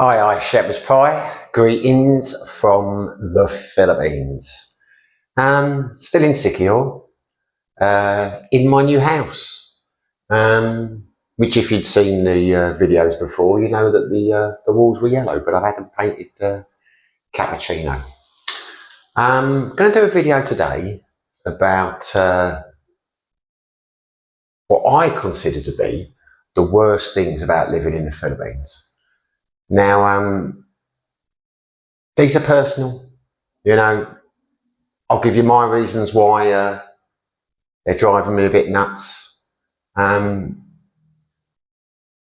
Aye, Shepherd's Pie. Greetings from the Philippines. Still in Sikihor, in my new house. Which, if you'd seen the videos before, you know that the walls were yellow, but I had them painted cappuccino. I'm going to do a video today about what I consider to be the worst things about living in the Philippines. Now, these are personal, you know. I'll give you my reasons why they're driving me a bit nuts. Everyone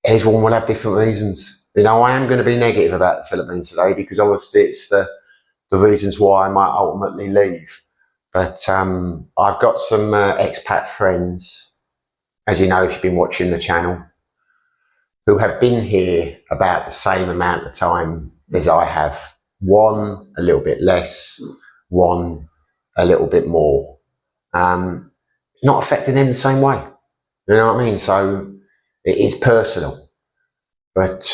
will have different reasons. You know, I am going to be negative about the Philippines today because obviously it's the reasons why I might ultimately leave. But I've got some expat friends, as you know if you've been watching the channel, who have been here about the same amount of time as I have. One a little bit less, one a little bit more. Not affecting them the same way. You know what I mean? So it is personal. But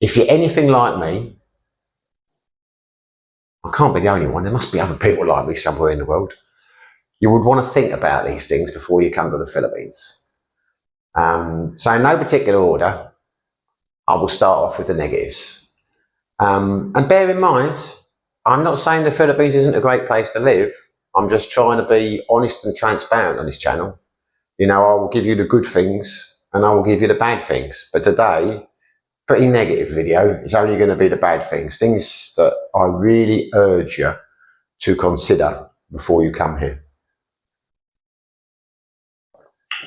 if you're anything like me, I can't be the only one. There must be other people like me somewhere in the world. You would want to think about these things before you come to the Philippines. So in no particular order, I will start off with the negatives. And bear in mind, I'm not saying the Philippines isn't a great place to live. I'm just trying to be honest and transparent on this channel. You know, I will give you the good things and I will give you the bad things. But today, pretty negative video. It's only going to be the bad things that I really urge you to consider before you come here.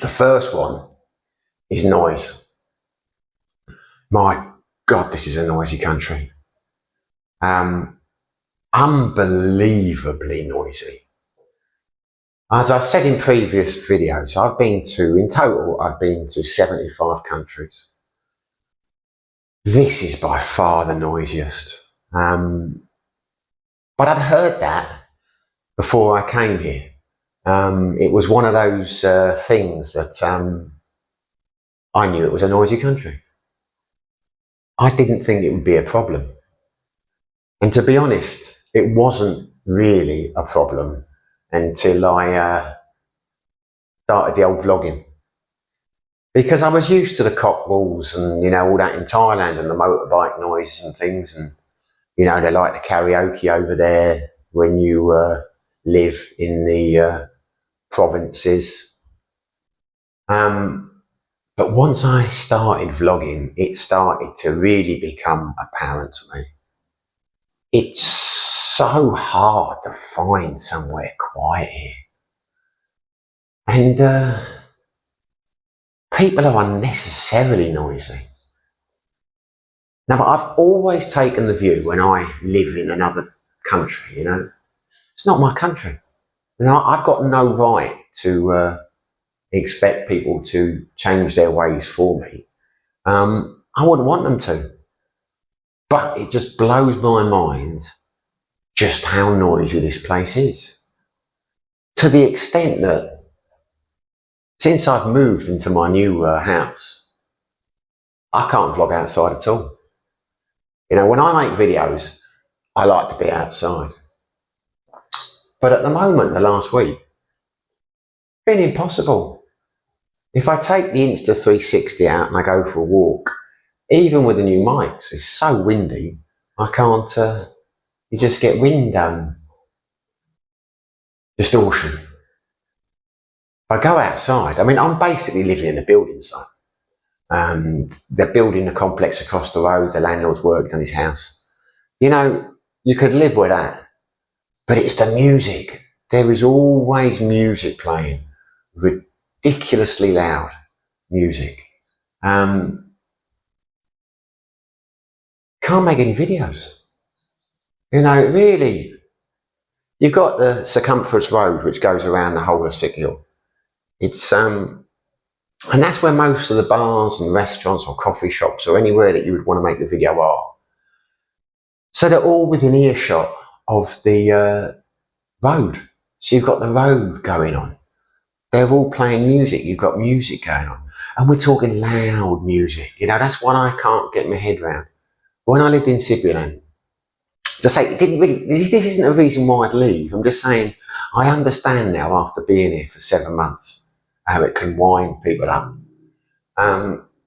The first one is noise. My God, this is a noisy country. Unbelievably noisy. As I've said in previous videos, in total, I've been to 75 countries. This is by far the noisiest. But I'd heard that before I came here. It was one of those things that I knew it was a noisy country. I didn't think it would be a problem. And to be honest, it wasn't really a problem until I started the old vlogging. Because I was used to the cockballs and, you know, all that in Thailand and the motorbike noises and things. And, you know, they like the karaoke over there when you live in the provinces. But once I started vlogging, it started to really become apparent to me. It's so hard to find somewhere quiet here. And people are unnecessarily noisy. Now, I've always taken the view when I live in another country, you know, it's not my country. You know, I've got no right to expect people to change their ways for me. I wouldn't want them to. But it just blows my mind just how noisy this place is. To the extent that since I've moved into my new house, I can't vlog outside at all. You know, when I make videos, I like to be outside. But at the moment, the last week, it's been impossible. If I take the Insta360 out and I go for a walk, even with the new mics, it's so windy, I can't, you just get wind distortion. If I go outside, I mean, I'm basically living in a building site. They're building a complex across the road, the landlord's working on his house. You know, you could live with that, but it's the music. There is always music playing, ridiculously loud music. Can't make any videos. You know, really, you've got the circumference road which goes around the whole of Sikihor. It's and that's where most of the bars and restaurants or coffee shops or anywhere that you would want to make the video are. So they're all within earshot of the road. So you've got the road going on. They're all playing music. You've got music going on. And we're talking loud music. You know, that's one I can't get my head around. When I lived in Sibuyan, to say, it didn't really, this isn't a reason why I'd leave. I'm just saying, I understand now after being here for 7 months how it can wind people up.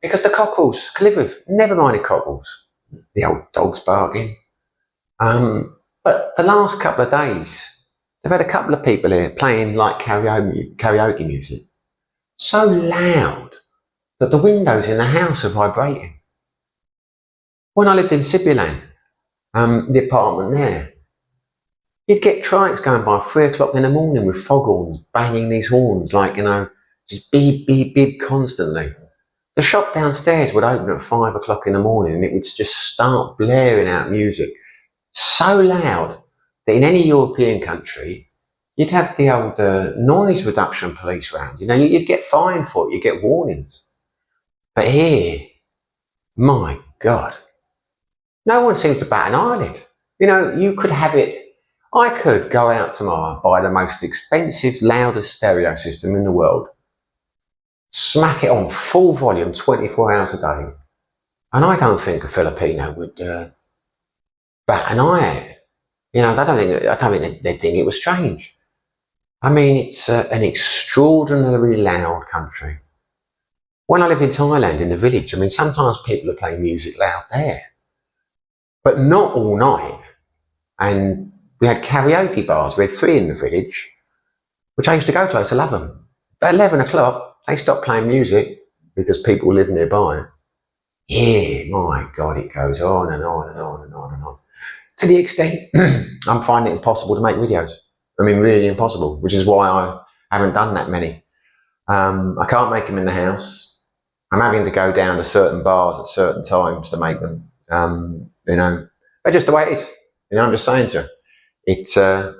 Because the cockles can live with, never mind the cockles, the old dogs barking. But the last couple of days, they've had a couple of people here playing like karaoke music, so loud that the windows in the house are vibrating. When I lived in Sibuyan, the apartment there, you'd get trikes going by 3 o'clock in the morning with foghorns banging these horns like, you know, just beep, beep, beep constantly. The shop downstairs would open at 5 o'clock in the morning and it would just start blaring out music so loud that in any European country, you'd have the old noise reduction police round. You know, you'd get fined for it, you'd get warnings. But here, my God, no one seems to bat an eyelid. You know, you could have it. I could go out tomorrow and buy the most expensive, loudest stereo system in the world, smack it on full volume 24 hours a day, and I don't think a Filipino would bat an eye at it. You know, I don't think they'd think it was strange. I mean, it's an extraordinarily loud country. When I lived in Thailand in the village, I mean, sometimes people are playing music loud there, but not all night. And we had karaoke bars. We had 3 in the village, which I used to go to. I used to love them. But at 11 o'clock, they stopped playing music because people live nearby. Yeah, my God, it goes on and on and on and on and on. To the extent I'm finding it impossible to make videos. I mean, really impossible, which is why I haven't done that many. I can't make them in the house. I'm having to go down to certain bars at certain times to make them. You know, that's just the way it is. You know, I'm just saying to you, it's a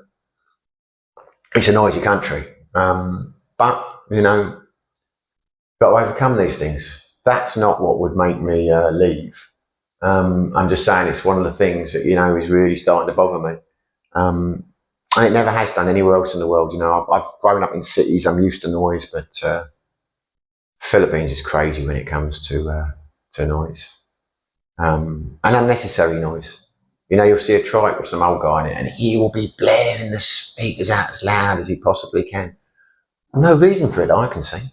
noisy country. But you know, got to overcome these things. That's not what would make me leave. I'm just saying it's one of the things that, you know, is really starting to bother me. And it never has done anywhere else in the world. You know, I've grown up in cities. I'm used to noise, but Philippines is crazy when it comes to noise, and unnecessary noise. You know, you'll see a trike with some old guy in it, and he will be blaring the speakers out as loud as he possibly can. No reason for it, I can see.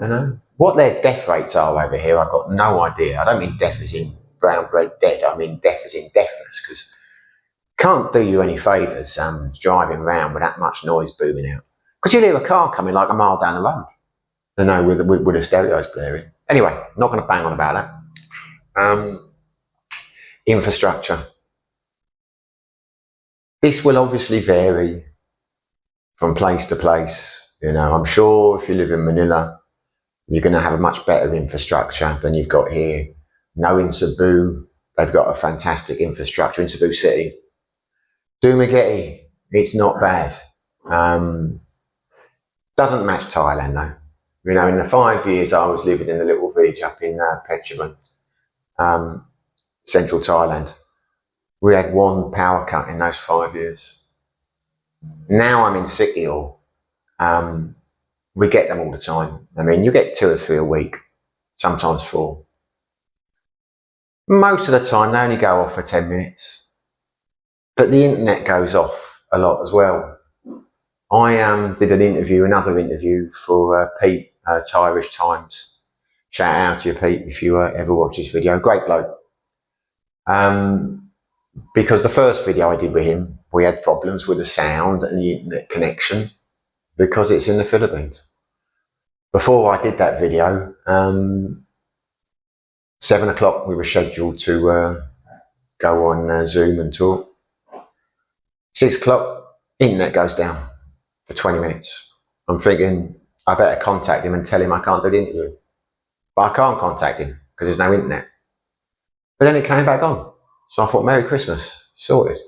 You know what their death rates are over here. I've got no idea. I don't mean deaf as in brown bread dead. I mean deaf as in deafness, because can't do you any favours driving around with that much noise booming out. Because you'll hear a car coming like a mile down the road. You know, with the stereos blaring. Anyway, not going to bang on about that. Infrastructure. This will obviously vary from place to place. You know, I'm sure if you live in Manila, you're going to have a much better infrastructure than you've got here. No, in Cebu, they've got a fantastic infrastructure in Cebu City. Dumaguete, it's not bad. Doesn't match Thailand though. You know, in the 5 years I was living in a little village up in Pechavan, central Thailand, we had one power cut in those 5 years. Now I'm in City Hall. We get them all the time. I mean, you get 2 or 3 a week, sometimes 4. Most of the time, they only go off for 10 minutes. But the internet goes off a lot as well. I did another interview for Pete, Irish Times. Shout out to you, Pete, if you ever watch this video. Great bloke. Because the first video I did with him, we had problems with the sound and the internet connection because it's in the Philippines. Before I did that video, 7 o'clock we were scheduled to go on Zoom and talk. 6 o'clock, internet goes down for 20 minutes. I'm thinking I better contact him and tell him I can't do the interview. But I can't contact him because there's no internet. But then it came back on. So I thought, Merry Christmas, sorted.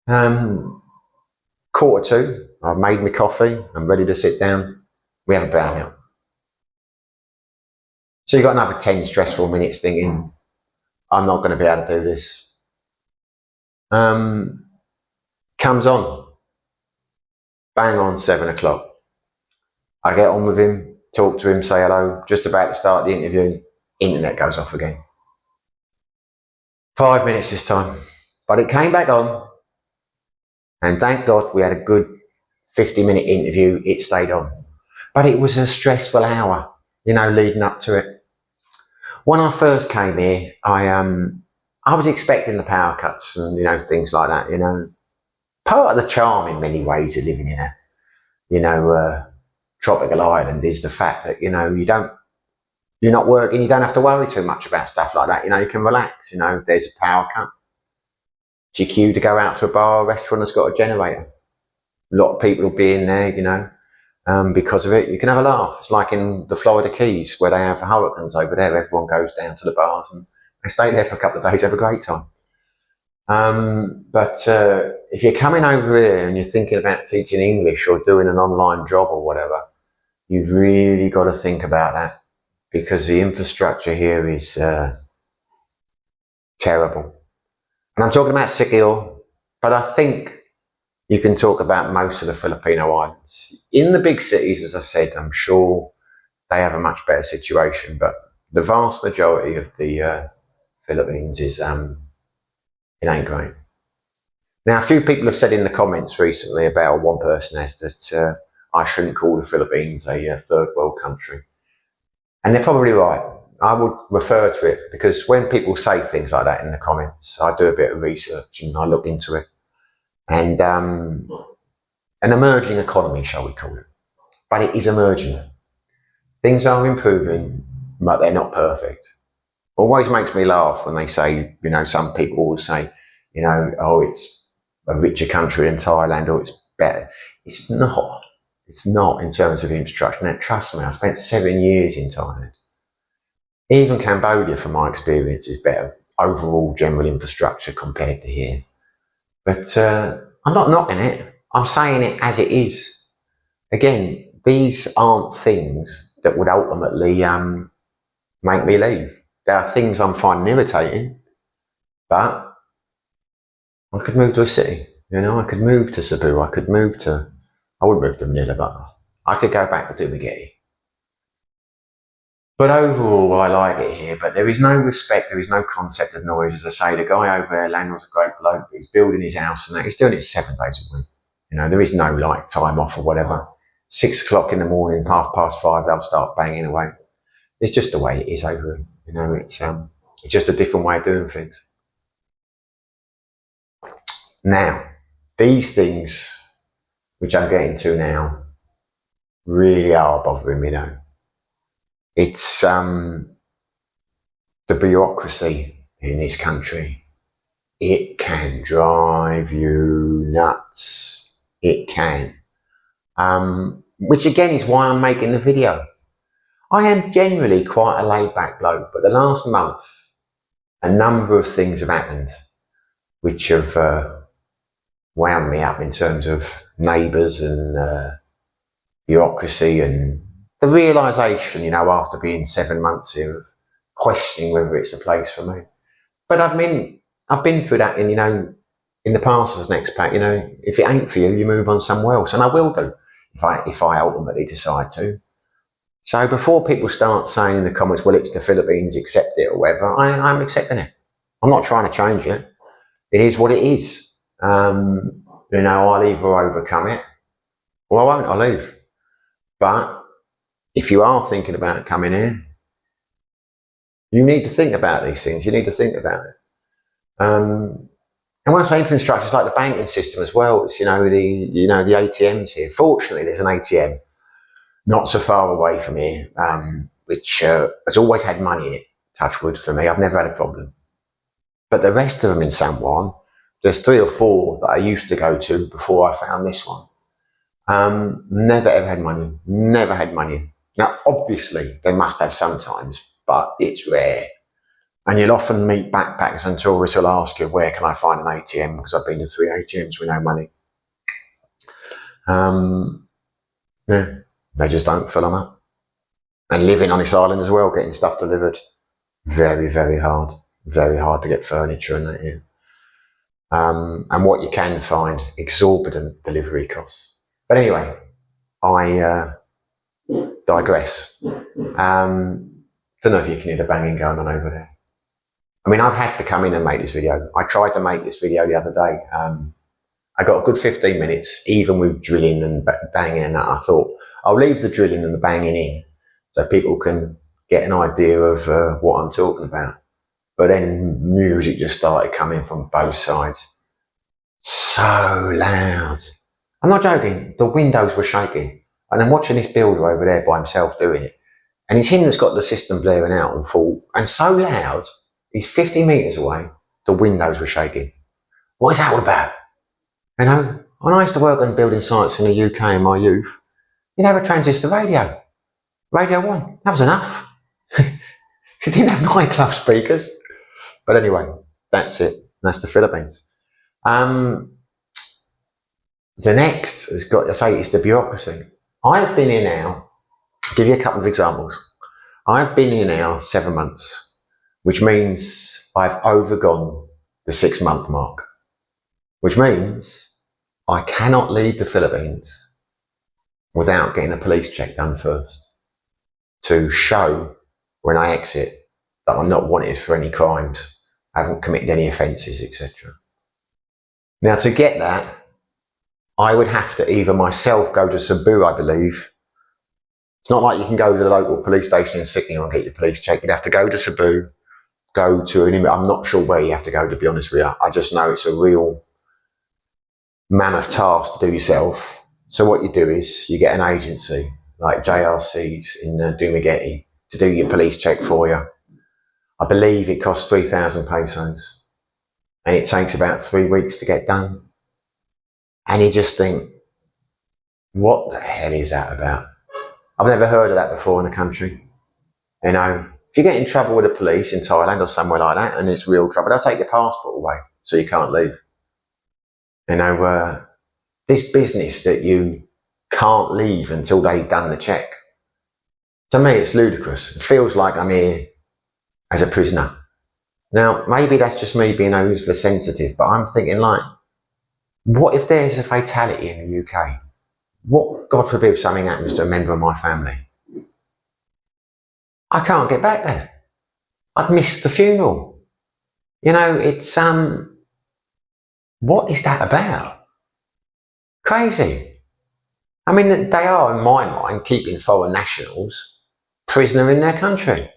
2:15, I've made my coffee, I'm ready to sit down. We have a brownout. So you've got another 10 stressful minutes thinking, I'm not going to be able to do this. Comes on, bang on 7 o'clock. I get on with him, talk to him, say hello, just about to start the interview, internet goes off again. 5 minutes this time, but it came back on, and thank God we had a good 50-minute interview. It stayed on, but it was a stressful hour, leading up to it. When I first came here, I was expecting the power cuts and things like that. Part of the charm in many ways of living in a tropical island is the fact that you're not working, you don't have to worry too much about stuff like that. You can relax. If there's a power cut, it's your cue to go out to a bar or restaurant that's got a generator. A lot of people will be in there, because of it. You can have a laugh. It's like in the Florida Keys where they have hurricanes over there. Everyone goes down to the bars and they stay there for a couple of days, have a great time. But if you're coming over here and you're thinking about teaching English or doing an online job or whatever, you've really got to think about that, because the infrastructure here is terrible. And I'm talking about Siquijor, but I think you can talk about most of the Filipino islands. In the big cities, as I said, I'm sure they have a much better situation, but the vast majority of the Philippines is it ain't great. Now, a few people have said in the comments recently about, one person has, that I shouldn't call the Philippines a third world country. And they're probably right. I would refer to it, because when people say things like that in the comments, I do a bit of research and I look into it. And an emerging economy, shall we call it. But it is emerging. Things are improving, but they're not perfect. Always makes me laugh when they say, some people will say, oh, it's a richer country than Thailand, or it's better. It's not. It's not in terms of infrastructure. Now, trust me, I spent 7 years in Thailand. Even Cambodia, from my experience, is better overall general infrastructure compared to here. But I'm not knocking it. I'm saying it as it is. Again, these aren't things that would ultimately make me leave. There are things I'm finding irritating, but I could move to a city. I could move to Cebu. I wouldn't move to Manila, but I could go back to Dumaguete. But overall, I like it here. But there is no respect, there is no concept of noise. As I say, the guy over there, Landlord's a great bloke. He's building his house and that. He's doing it 7 days a week. There is no time off or whatever. 6 o'clock in the morning, 5:30, they'll start banging away. It's just the way it is over here. It's just a different way of doing things. Now, these things, which I'm getting to now, really are bothering me now. It's the bureaucracy in this country. It can drive you nuts. It can. Which again is why I'm making the video. I am generally quite a laid-back bloke, but the last month, a number of things have happened which have wound me up in terms of neighbours and bureaucracy, and the realisation, after being 7 months here, of questioning whether it's a place for me. But I've been through that in the past as an expat. If it ain't for you, you move on somewhere else, and I will do if I ultimately decide to. So before people start saying in the comments, well, it's the Philippines, accept it or whatever, I'm accepting it. I'm not trying to change it. It is what it is. I'll either overcome it or I won't, I'll leave. But if you are thinking about coming here, you need to think about these things. You need to think about it. And when I say infrastructure, it's like the banking system as well. It's, the ATMs here. Fortunately, there's an ATM not so far away from here, which has always had money in it, touch wood for me. I've never had a problem. But the rest of them in San Juan, there's 3 or 4 that I used to go to before I found this one. Never ever had money. Never had money. Now, obviously, they must have sometimes, but it's rare. And you'll often meet backpackers and tourists who'll ask you, where can I find an ATM? Because I've been to 3 ATMs with no money. Yeah, they just don't fill them up. And living on this island as well, getting stuff delivered, very, very hard. Very hard to get furniture and that here. And what you can find, exorbitant delivery costs. But anyway, digress. Don't know if you can hear the banging going on over there. I mean, I've had to come in and make this video. I tried to make this video the other day. I got a good 15 minutes, even with drilling and banging and that. I thought, I'll leave the drilling and the banging in so people can get an idea of what I'm talking about. But then music just started coming from both sides. So loud. I'm not joking, the windows were shaking. And I'm watching this builder over there by himself doing it. And it's him that's got the system blaring out and full. And so loud, he's 50 metres away, the windows were shaking. What is that all about? You know, when I used to work on building sites in the UK in my youth, you'd have a transistor radio. Radio 1, that was enough. You didn't have nightclub speakers. But anyway, that's it. That's the Philippines. The next has got to say is the bureaucracy. I've been here now, to give you a couple of examples. I've been here now 7 months, which means I've overgone the 6-month mark, which means I cannot leave the Philippines without getting a police check done first to show when I exit that I'm not wanted for any crimes, I haven't committed any offences, etc. Now, to get that, I would have to either myself go to Cebu, I believe. It's not like you can go to the local police station in Sydney and get your police check. You'd have to go to Cebu, go to I'm not sure where you have to go, to be honest with you. I just know it's a real mammoth task to do yourself. So what you do is you get an agency like JRC's in Dumaguete to do your police check for you. I believe it costs 3,000 pesos and it takes about 3 weeks to get done. And you just think, what the hell is that about? I've never heard of that before in the country. You know, if you get in trouble with the police in Thailand or somewhere like that and it's real trouble, they'll take your passport away so you can't leave. You know, this business that you can't leave until they've done the check, to me it's ludicrous. It feels like I'm here as a prisoner. Now, maybe that's just me being oversensitive, but I'm thinking like, what if there's a fatality in the UK? What, God forbid, something happens to a member of my family? I can't get back there. I'd miss the funeral. You know, it's, what is that about? Crazy. I mean, they are, in my mind, keeping foreign nationals prisoner in their country.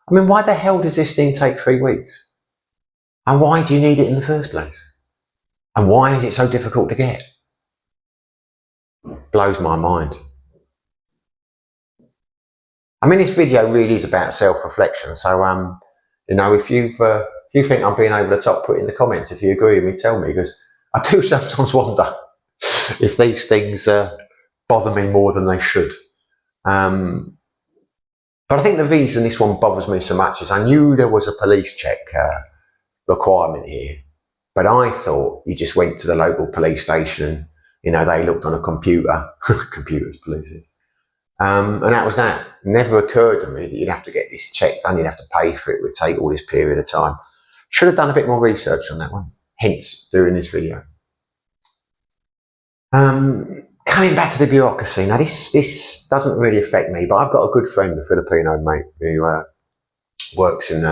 I mean, why the hell does this thing take 3 weeks? And why do you need it in the first place? And why is it so difficult to get? Blows my mind. I mean, this video really is about self-reflection. So, you know, if you think I'm being over the top, put in the comments. If you agree with me, tell me, because I do sometimes wonder if these things bother me more than they should. But I think the reason this one bothers me so much is I knew there was a police check requirement here, but I thought you just went to the local police station and, you know, they looked on a computer, computers, police, and that was that. It never occurred to me that you'd have to get this check done, you'd have to pay for it, it would take all this period of time. Should have done a bit more research on that one, hence doing this video. Coming back to the bureaucracy, now this doesn't really affect me, but I've got a good friend, a Filipino mate, who works in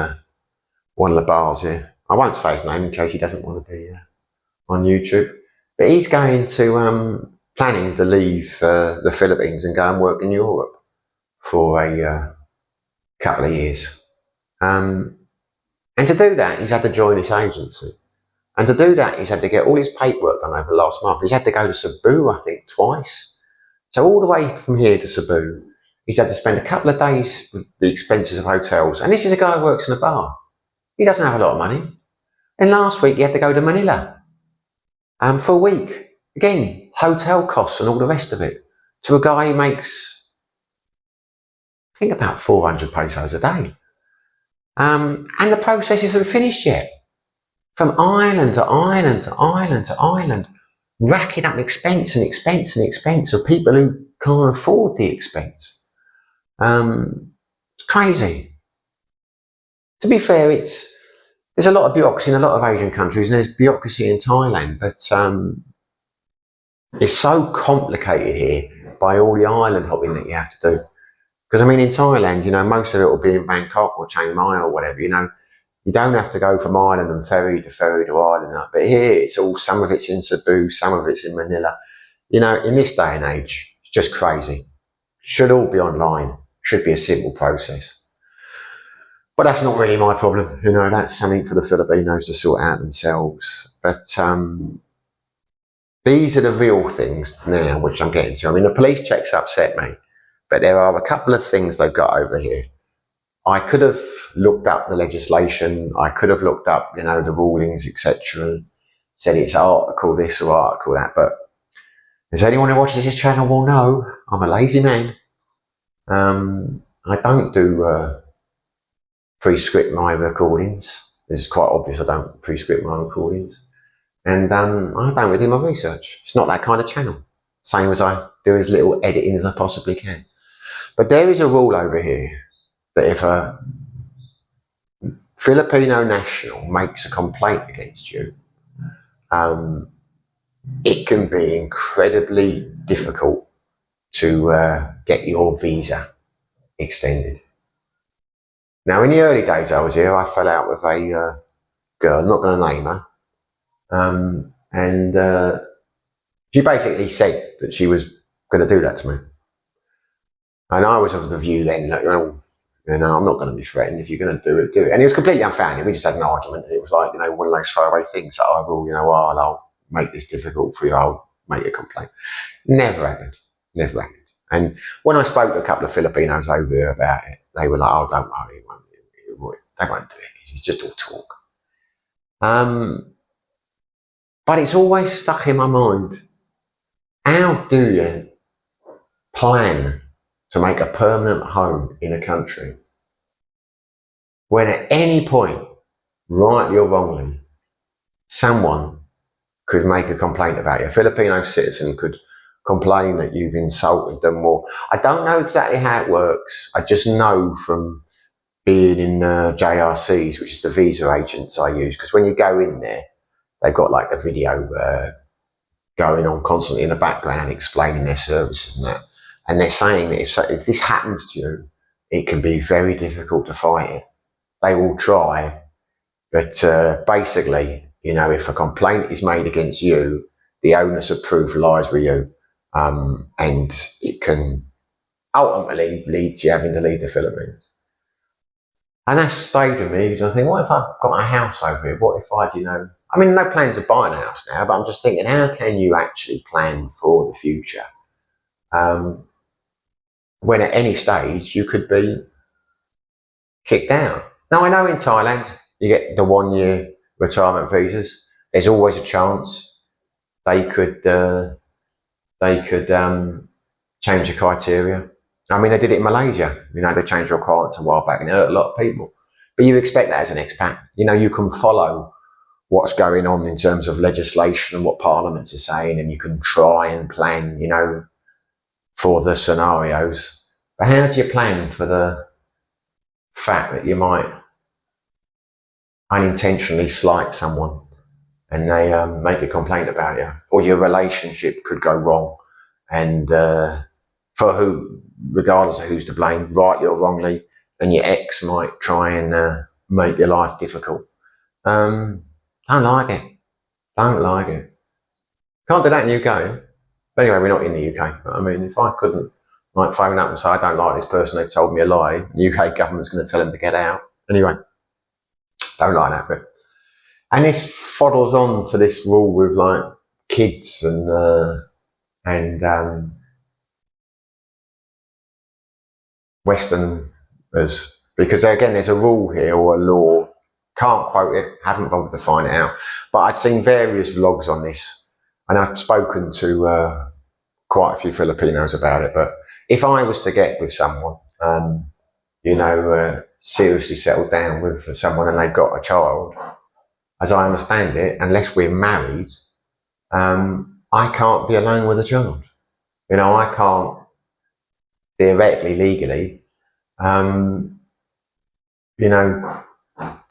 one of the bars here. I won't say his name in case he doesn't want to be on YouTube, but he's going to planning to leave the Philippines and go and work in Europe for a couple of years. And to do that, he's had to join this agency. And to do that, he's had to get all his paperwork done over the last month. He's had to go to Cebu, I think, twice. So all the way from here to Cebu, he's had to spend a couple of days with the expenses of hotels. And this is a guy who works in a bar. He doesn't have a lot of money. And last week, he had to go to Manila for a week. Again, hotel costs and all the rest of it. To a guy who makes, I think, about 400 pesos a day. And the process isn't finished yet. From island to island to island to island, racking up expense and expense and expense of people who can't afford the expense. It's crazy. To be fair, there's a lot of bureaucracy in a lot of Asian countries, and there's bureaucracy in Thailand, but it's so complicated here by all the island hopping that you have to do. Because I mean, in Thailand, most of it will be in Bangkok or Chiang Mai or whatever. You don't have to go from island and ferry to island. But here, some of it's in Cebu, some of it's in Manila. In this day and age, it's just crazy. Should all be online. Should be a simple process. But that's not really my problem. That's something for the Filipinos to sort out themselves. But these are the real things now, which I'm getting to. I mean, the police checks upset me, but there are a couple of things they've got over here. I could have looked up the legislation. I could have looked up, the rulings, etc. Said it's article this or article that. But as anyone who watches this channel will know, I'm a lazy man. I don't do pre-script my recordings. It's quite obvious I don't pre-script my recordings. And I don't really do my research. It's not that kind of channel. Same as I do as little editing as I possibly can. But there is a rule over here that if a Filipino national makes a complaint against you, it can be incredibly difficult to get your visa extended. Now, in the early days I was here, I fell out with a girl, I'm not going to name her, and she basically said that she was going to do that to me. And I was of the view then that, I'm not going to be threatened. If you're going to do it, do it. And it was completely unfounded. We just had an argument. It was like, one of those throwaway things that I will, I'll make this difficult for you. I'll make a complaint. Never happened. Never happened. And when I spoke to a couple of Filipinos over there about it, they were like, oh, don't worry. They won't do it. It's just all talk. But it's always stuck in my mind. How do you plan to make a permanent home in a country when at any point, rightly or wrongly, someone could make a complaint about you? A Filipino citizen could complain that you've insulted them, or I don't know exactly how it works. I just know from being in JRCs, which is the visa agents I use, because when you go in there, they've got like a video going on constantly in the background explaining their services and that. And they're saying that if this happens to you, it can be very difficult to fight it. They will try, but basically, if a complaint is made against you, the onus of proof lies with you, and it can ultimately lead to you having to leave the Philippines. And that's stayed with me because I think, what if I've got a house over here? What if I mean, no plans of buying a house now, but I'm just thinking, how can you actually plan for the future? When at any stage you could be kicked out. Now, I know in Thailand you get the 1-year retirement visas. There's always a chance they could change the criteria. I mean, they did it in Malaysia. They changed the requirements a while back and it hurt a lot of people. But you expect that as an expat. You can follow what's going on in terms of legislation and what parliaments are saying, and you can try and plan, for the scenarios. But how do you plan for the fact that you might unintentionally slight someone and they make a complaint about you, or your relationship could go wrong, and for who, regardless of who's to blame, rightly or wrongly, and your ex might try and make your life difficult. Don't like it. Don't like it. Can't do that in the UK. But anyway, we're not in the UK. I mean, if I couldn't phone up and say, I don't like this person, they told me a lie, the UK government's going to tell them to get out. Anyway, don't like that bit. And this follows on to this rule with like kids and Westerners, because again, there's a rule here or a law. Can't quote it, haven't bothered to find it out. But I'd seen various vlogs on this, and I've spoken to quite a few Filipinos about it. But if I was to get with someone, seriously settled down with someone and they've got a child, as I understand it, unless we're married, I can't be alone with a child. I can't theoretically, legally,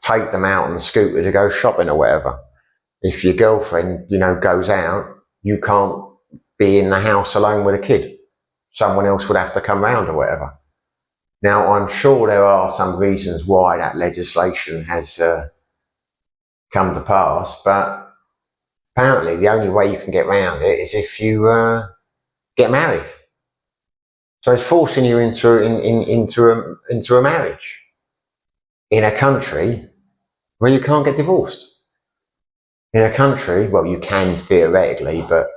take them out on the scooter to go shopping or whatever. If your girlfriend, goes out, you can't be in the house alone with a kid. Someone else would have to come round or whatever. Now, I'm sure there are some reasons why that legislation has come to pass, but apparently the only way you can get around it is if you get married. So it's forcing you into a marriage in a country where you can't get divorced. In a country, well, you can theoretically, but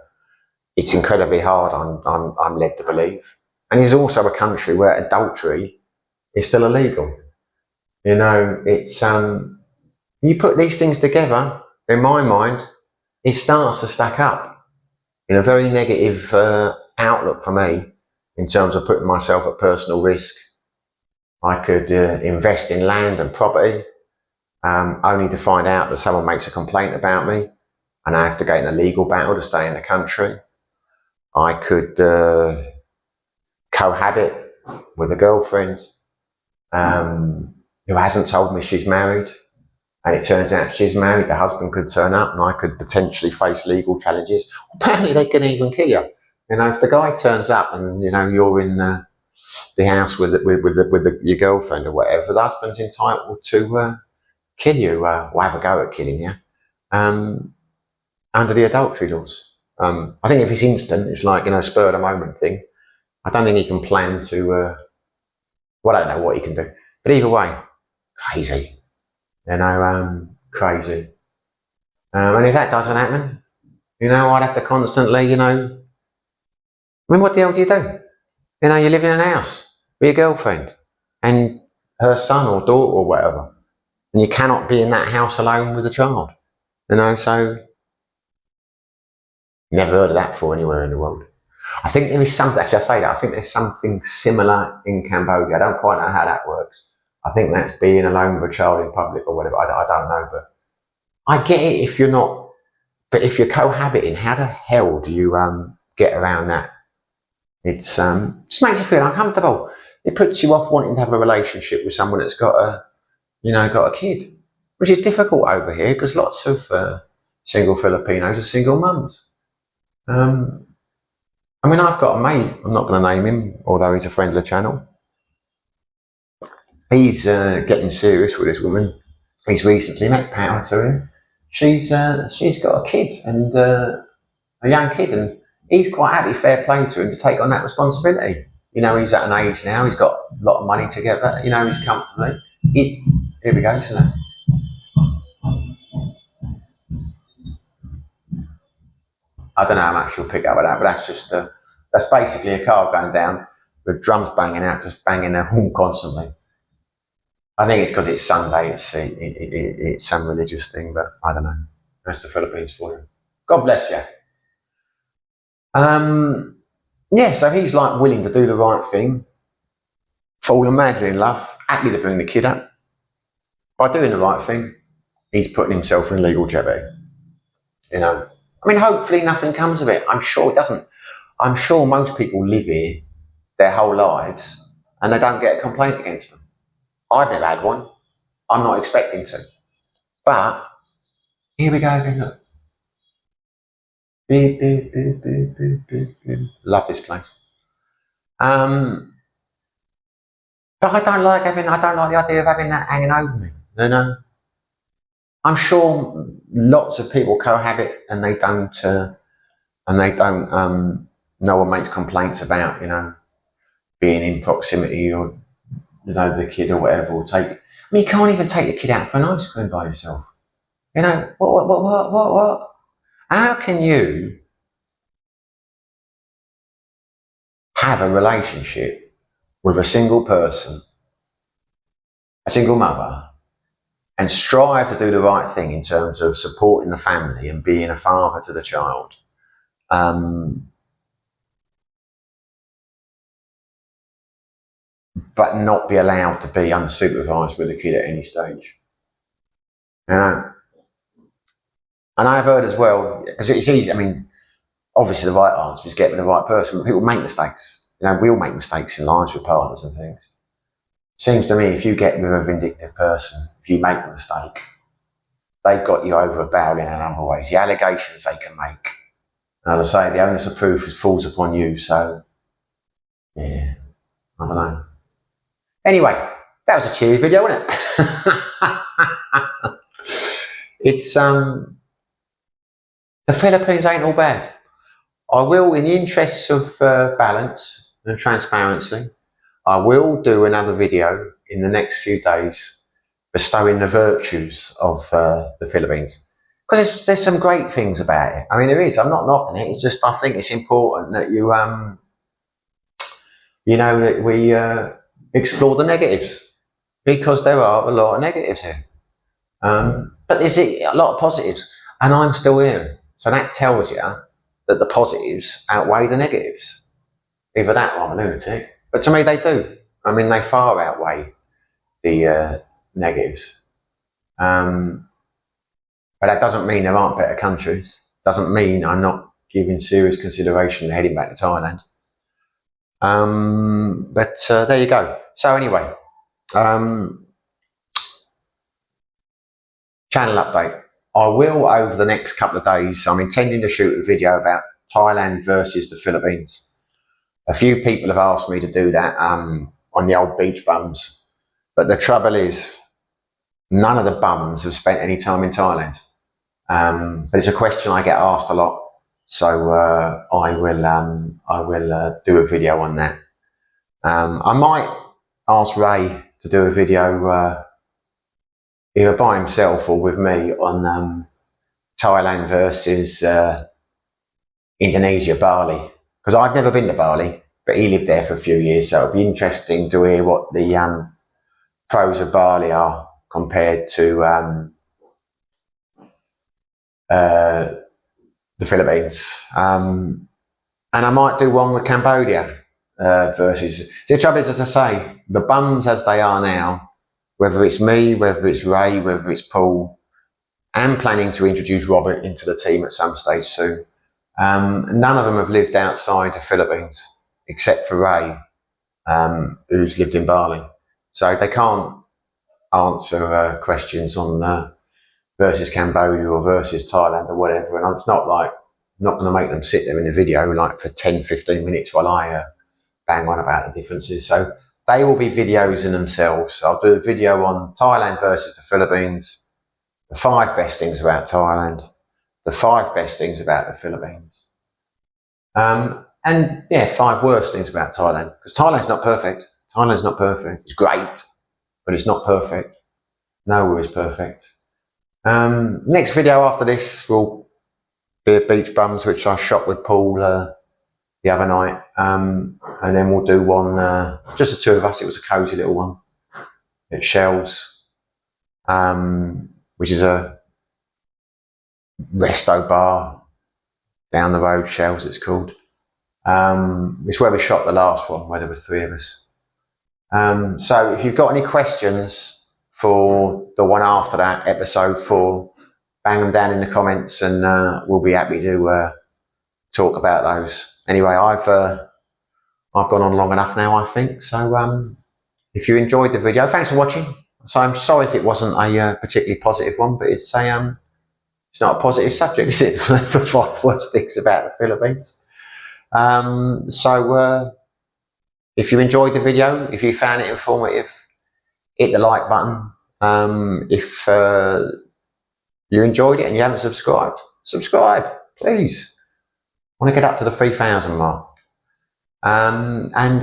it's incredibly hard. I'm led to believe, and it's also a country where adultery is still illegal. You know, it's you put these things together. In my mind, it starts to stack up in a very negative outlook for me in terms of putting myself at personal risk. I could invest in land and property, only to find out that someone makes a complaint about me and I have to get in a legal battle to stay in the country. I could cohabit with a girlfriend who hasn't told me she's married, and it turns out she's married, the husband could turn up and I could potentially face legal challenges. Apparently they can even kill you. You know, if the guy turns up and, you know, you're in the house with your girlfriend or whatever, the husband's entitled to kill you, or have a go at killing you, um, under the adultery laws. I think if it's instant, it's like, you know, spur of the moment thing. I don't think he can plan to, well, I don't know what he can do. But either way, crazy. You know, crazy. And if that doesn't happen, you know, I'd have to constantly, you know, I mean, what the hell do you do? You know, you live in a house with your girlfriend and her son or daughter or whatever, and you cannot be in that house alone with a child. You know, so never heard of that before anywhere in the world. I think there is something, actually I say that, I think there's something similar in Cambodia. I don't quite know how that works. I think that's being alone with a child in public or whatever. I don't know, but I get it if you're not, but if you're cohabiting, how the hell do you get around that? It's just makes you feel uncomfortable. It puts you off wanting to have a relationship with someone that's got a, you know, got a kid, which is difficult over here because lots of single Filipinos are single mums. Um, I mean, I've got a mate. I'm not going to name him, although he's a friend of the channel. He's getting serious with this woman. He's recently met. Power to him. She's got a kid and a young kid, and he's quite happy. Fair play to him to take on that responsibility. You know, he's at an age now. He's got a lot of money together. You know, he's comfortably. Here we go. So I don't know how much you'll pick up with that, but that's just that's basically a car going down with drums banging out, just banging their horn constantly. I think it's because it's Sunday. It's some religious thing, but I don't know. That's the Philippines for you. God bless you. Um, yeah, so he's like willing to do the right thing, falling madly in love, happy to bring the kid up. By doing the right thing, he's putting himself in legal jeopardy. You know, I mean, hopefully nothing comes of it. I'm sure it doesn't. I'm sure most people live here their whole lives and they don't get a complaint against them. I've never had one. I'm not expecting to. But here we go again. Look. Beep, beep, beep, beep, beep, beep, beep. Love this place. But I don't like the idea of having that hanging over me. You know, I'm sure lots of people cohabit and they don't, no one makes complaints about, you know, being in proximity or, you know, the kid or whatever, or take, I mean, you can't even take the kid out for an ice cream by yourself. You know, what? How can you have a relationship with a single person, a single mother, and strive to do the right thing in terms of supporting the family and being a father to the child, um, but not be allowed to be unsupervised with a kid at any stage? You know? And I've heard as well, because it's easy, I mean, obviously the right answer is get with the right person, but people make mistakes. You know, we all make mistakes in lives with partners and things. Seems to me if you get with a vindictive person, if you make a mistake, they've got you over a barrel in a number of ways. The allegations they can make. And as I say, the onus of proof falls upon you. So, yeah, I don't know. Anyway, that was a cheery video, wasn't it? It's the Philippines ain't all bad. I will, in the interests of balance and transparency, I will do another video in the next few days bestowing the virtues of the Philippines. Because there's some great things about it. I mean, there is. I'm not knocking it. It's just I think it's important that that we explore the negatives, because there are a lot of negatives here. But there's a lot of positives, and I'm still here. So that tells you that the positives outweigh the negatives. Either that or I'm a lunatic. But to me, they do. I mean, they far outweigh the negatives. But that doesn't mean there aren't better countries. Doesn't mean I'm not giving serious consideration to heading back to Thailand. But there you go. So anyway, channel update. I will, over the next couple of days, I'm intending to shoot a video about Thailand versus the Philippines. A few people have asked me to do that on the old beach bums. But the trouble is, none of the bums have spent any time in Thailand. But it's a question I get asked a lot. So I will do a video on that. I might ask Ray to do a video either by himself or with me on Thailand versus Indonesia, Bali. Because I've never been to Bali, but he lived there for a few years, so it'll be interesting to hear what the pros of Bali are compared to the Philippines. And I might do one with Cambodia versus. The trouble is, as I say, the bums as they are now, whether it's me, whether it's Ray, whether it's Paul, I'm planning to introduce Robert into the team at some stage soon. None of them have lived outside the Philippines, except for Ray, who's lived in Bali. So they can't answer questions on versus Cambodia or versus Thailand or whatever. And it's not like, I'm not going to make them sit there in the video like for 10, 15 minutes while I bang on about the differences. So they will be videos in themselves. I'll do a video on Thailand versus the Philippines, the 5 best things about Thailand, the 5 best things about the Philippines. And yeah, 5 worst things about Thailand, because Thailand's not perfect. Thailand's not perfect. It's great, but it's not perfect. Nowhere is perfect. Next video after this will be a beach bums, which I shot with Paul the other night. And then we'll do one, just the 2 of us. It was a cosy little one at Shells, which is a resto bar down the road, Shells it's called. It's where we shot the last one, where there were 3 of us. So if you've got any questions for the one after that, episode 4, bang them down in the comments, and we'll be happy to talk about those. Anyway, I've gone on long enough now, I think. So if you enjoyed the video, thanks for watching. So I'm sorry if it wasn't a particularly positive one, but it's not a positive subject, is it? The 5 worst things about the Philippines. So if you enjoyed the video, if you found it informative, hit the like button. If you enjoyed it and you haven't subscribed, subscribe, please. I want to get up to the 3,000 mark. And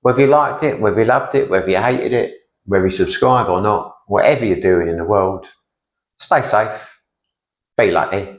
whether you liked it, whether you loved it, whether you hated it, whether you subscribe or not, whatever you're doing in the world, stay safe, be lucky.